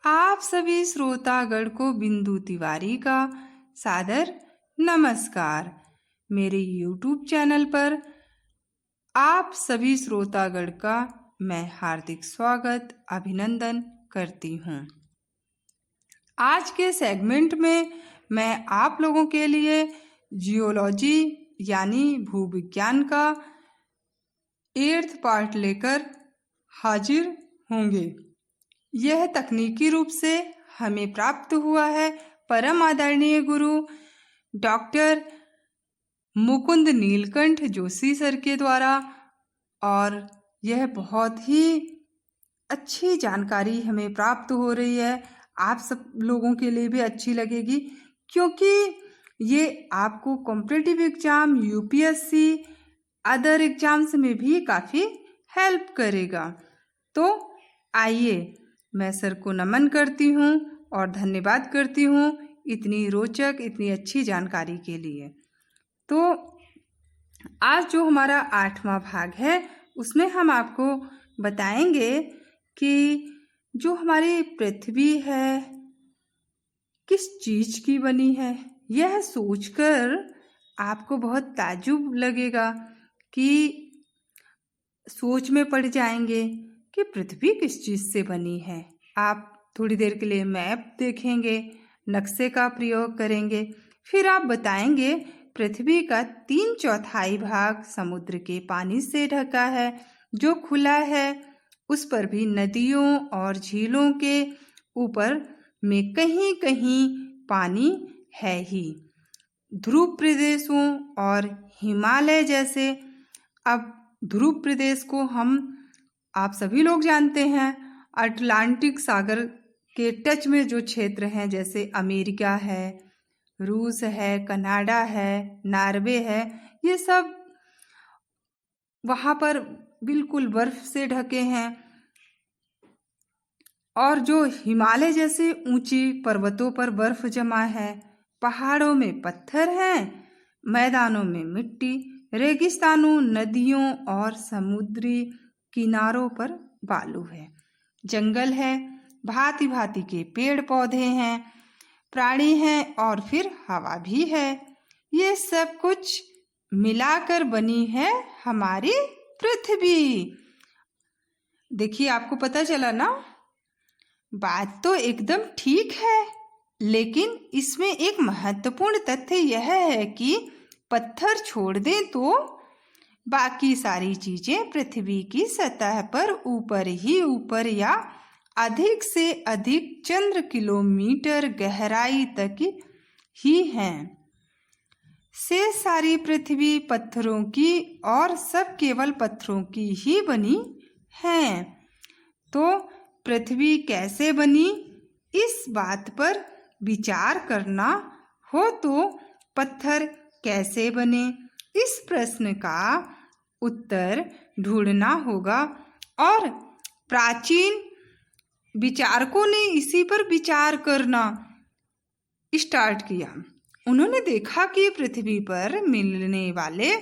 आप सभी श्रोतागण को बिंदु तिवारी का सादर नमस्कार। मेरे YouTube चैनल पर आप सभी श्रोतागण का मैं हार्दिक स्वागत अभिनंदन करती हूँ। आज के सेगमेंट में मैं आप लोगों के लिए जियोलॉजी यानी भूविज्ञान का 8th पार्ट लेकर हाजिर होंगे। यह तकनीकी रूप से हमें प्राप्त हुआ है परम आदरणीय गुरु डॉक्टर मुकुंद नीलकंठ जोशी सर के द्वारा, और यह बहुत ही अच्छी जानकारी हमें प्राप्त हो रही है। आप सब लोगों के लिए भी अच्छी लगेगी, क्योंकि ये आपको competitive exam, UPSC, other exams में भी काफ़ी हेल्प करेगा। तो आइए, मैं सर को नमन करती हूँ और धन्यवाद करती हूँ इतनी रोचक, इतनी अच्छी जानकारी के लिए। तो आज जो हमारा 8वां भाग है उसमें हम आपको बताएंगे कि जो हमारी पृथ्वी है किस चीज़ की बनी है। यह सोचकर आपको बहुत ताज्जुब लगेगा कि सोच में पड़ जाएंगे कि पृथ्वी किस चीज़ से बनी है। आप थोड़ी देर के लिए मैप देखेंगे, नक्शे का प्रयोग करेंगे, फिर आप बताएंगे पृथ्वी का 3/4 भाग समुद्र के पानी से ढका है। जो खुला है उस पर भी नदियों और झीलों के ऊपर में कहीं कहीं पानी है ही। ध्रुव प्रदेशों और हिमालय जैसे, अब ध्रुव प्रदेश को आप सभी लोग जानते हैं, अटलांटिक सागर के टच में जो क्षेत्र हैं, जैसे अमेरिका है, रूस है, कनाडा है, नॉर्वे है, ये सब वहाँ पर बिल्कुल बर्फ से ढके हैं। और जो हिमालय जैसे ऊंची पर्वतों पर बर्फ जमा है, पहाड़ों में पत्थर हैं, मैदानों में मिट्टी, रेगिस्तानों, नदियों और समुद्री किनारों पर बालू है, जंगल है, भांति भांति के पेड़ पौधे हैं, प्राणी हैं और फिर हवा भी है। ये सब कुछ मिलाकर बनी है हमारी पृथ्वी। देखिए, आपको पता चला ना, बात तो एकदम ठीक है, लेकिन इसमें एक महत्वपूर्ण तथ्य यह है कि पत्थर छोड़ दें तो बाकी सारी चीजें पृथ्वी की सतह पर ऊपर ही ऊपर या अधिक से अधिक चंद्र किलोमीटर गहराई तक ही हैं। से सारी पृथ्वी पत्थरों की और सब केवल पत्थरों की ही बनी है। तो पृथ्वी कैसे बनी, इस बात पर विचार करना हो तो पत्थर कैसे बने, इस प्रश्न का उत्तर ढूंढना होगा। और प्राचीन विचारकों ने इसी पर विचार करना स्टार्ट किया। उन्होंने देखा कि पृथ्वी पर मिलने वाले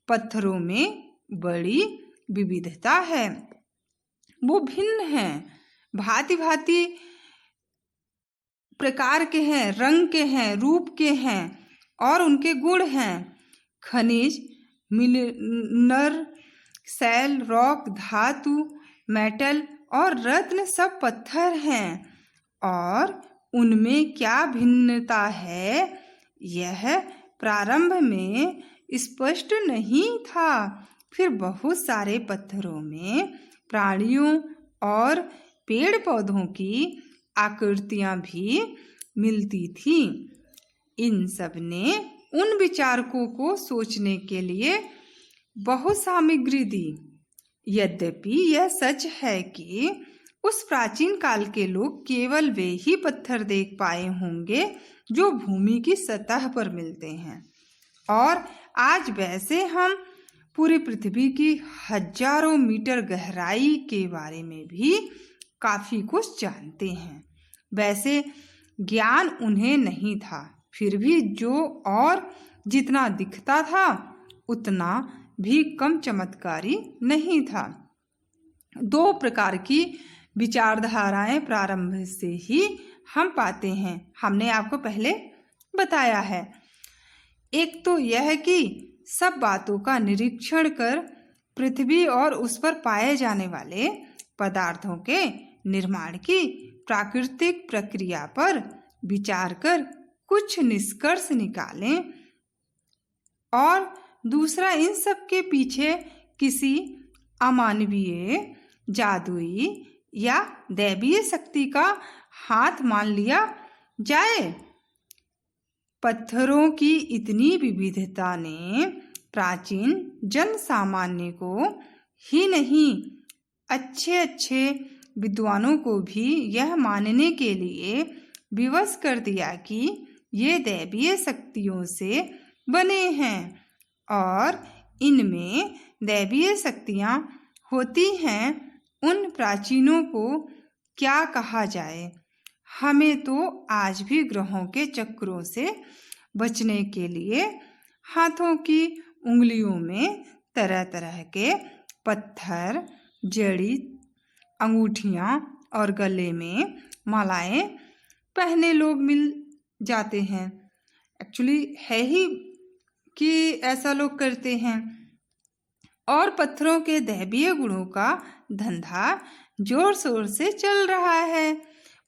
पत्थरों में बड़ी विविधता है, वो भिन्न हैं, भांति भांति प्रकार के हैं, रंग के हैं, रूप के हैं और उनके गुण हैं। खनिज, मिनरल, सेल, रॉक, धातु, मेटल और रत्न सब पत्थर हैं। और उनमें क्या भिन्नता है, यह प्रारंभ में स्पष्ट नहीं था। फिर बहुत सारे पत्थरों में प्राणियों और पेड़ पौधों की आकृतियां भी मिलती थी। इन सब ने उन विचारकों को सोचने के लिए बहुत सामग्री दी। यद्यपि यह सच है कि उस प्राचीन काल के लोग केवल वे ही पत्थर देख पाए होंगे जो भूमि की सतह पर मिलते हैं, और आज वैसे हम पूरी पृथ्वी की हजारों मीटर गहराई के बारे में भी काफी कुछ जानते हैं। वैसे ज्ञान उन्हें नहीं था, फिर भी जो और जितना दिखता था उतना भी कम चमत्कारी नहीं था। 2 प्रकार की विचारधाराएं प्रारंभ से ही हम पाते हैं। हमने आपको पहले बताया है। एक तो यह कि सब बातों का निरीक्षण कर पृथ्वी और उस पर पाए जाने वाले पदार्थों के निर्माण की प्राकृतिक प्रक्रिया पर विचार कर कुछ निष्कर्ष निकालें, और दूसरा इन सब के पीछे किसी अमानवीय, जादुई या दैवीय शक्ति का हाथ मान लिया जाए। पत्थरों की इतनी विविधता ने प्राचीन जन सामान्य को ही नहीं, अच्छे विद्वानों को भी यह मानने के लिए विवश कर दिया कि ये दैवीय शक्तियों से बने हैं, और इनमें दैवीय शक्तियाँ होती हैं। उन प्राचीनों को क्या कहा जाए। हमें तो आज भी ग्रहों के चक्रों से बचने के लिए हाथों की उंगलियों में तरह तरह के पत्थर, जड़ी, अंगूठियाँ और गले में मालाएं पहने लोग मिल जाते हैं। एक्चुअली है ही कि ऐसा लोग करते हैं। और पत्थरों के दैवीय गुणों का धंधा जोर शोर से चल रहा है,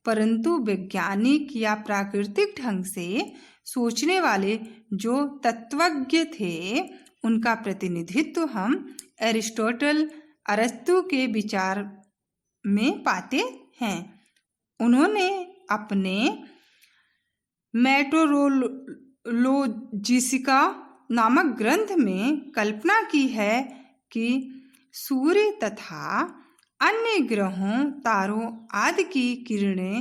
परंतु वैज्ञानिक या प्राकृतिक ढंग से सोचने वाले जो तत्वज्ञ थे, उनका प्रतिनिधित्व हम एरिस्टोटल, अरस्तु के विचार में पाते हैं। उन्होंने अपने मेटोरोलॉजिका नामक ग्रंथ में कल्पना की है कि सूर्य तथा अन्य ग्रहों, तारों आदि की किरणें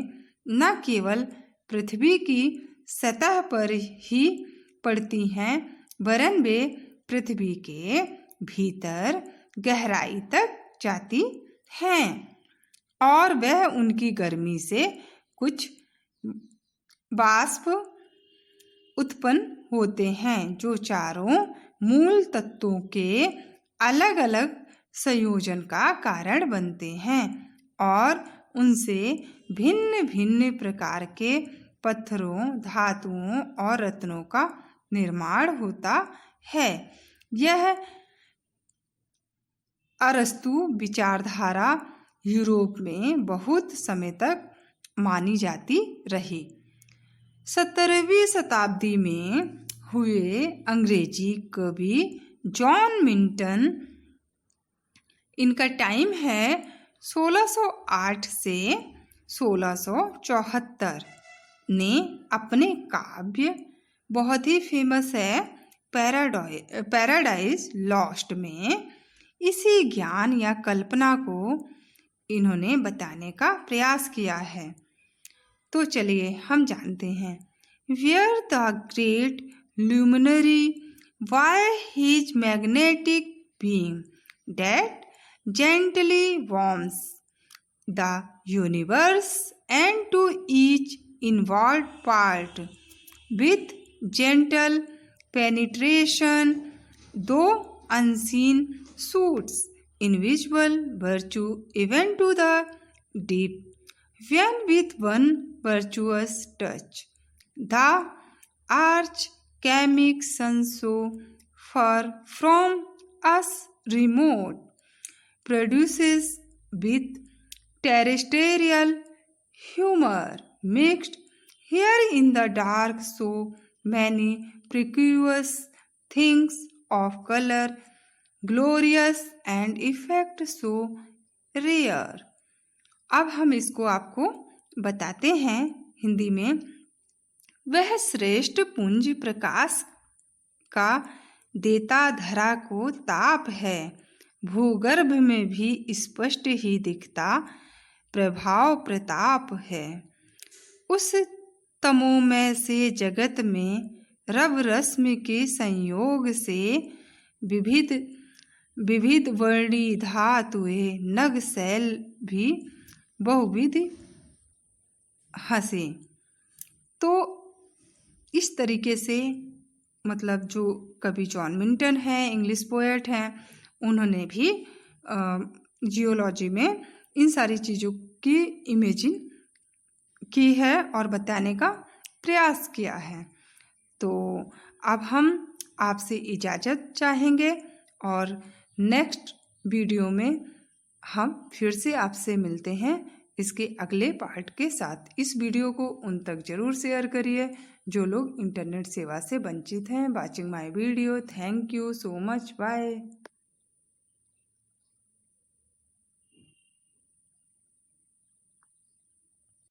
न केवल पृथ्वी की सतह पर ही पड़ती हैं, वरन वे पृथ्वी के भीतर गहराई तक जाती हैं, और वह उनकी गर्मी से कुछ वाष्प उत्पन्न होते हैं, जो चारों मूल तत्वों के अलग अलग संयोजन का कारण बनते हैं, और उनसे भिन्न भिन्न प्रकार के पत्थरों, धातुओं और रत्नों का निर्माण होता है। यह अरस्तु विचारधारा यूरोप में बहुत समय तक मानी जाती रही। 17वीं शताब्दी में हुए अंग्रेजी कवि जॉन मिल्टन, इनका टाइम है 1608 से 1674, ने अपने काव्य, बहुत ही फेमस है, पैराडाइज लॉस्ट में इसी ज्ञान या कल्पना को इन्होंने बताने का प्रयास किया है। तो चलिए हम जानते हैं। Where the great luminary, by his magnetic beam that gently warms the universe and to each inward part with gentle penetration, though unseen, shoots invisible virtue even to the deep, when with one virtuous touch the archchemic sun so far from us remote produces with terrestrial humor mixed here in the dark so many precocious things of color glorious and effect so rare। अब हम इसको आपको बताते हैं हिंदी में। वह श्रेष्ठ पुंज प्रकाश का देता धरा को ताप है, भूगर्भ में भी स्पष्ट ही दिखता प्रभाव प्रताप है। उस तमोमय से जगत में रव रश्मि के संयोग से विविध वर्णी धातुएं नग शैल भी बहुविध हंसे। तो इस तरीके से मतलब जो कवि जॉन मिल्टन है, इंग्लिश पोएट हैं, उन्होंने भी जियोलॉजी में इन सारी चीज़ों की इमेजिन की है और बताने का प्रयास किया है। तो अब हम आपसे इजाज़त चाहेंगे और नेक्स्ट वीडियो में हम फिर से आपसे मिलते हैं इसके अगले पार्ट के साथ। इस वीडियो को उन तक ज़रूर शेयर करिए जो लोग इंटरनेट सेवा से वंचित हैं। Watching my video, thank you so much, bye.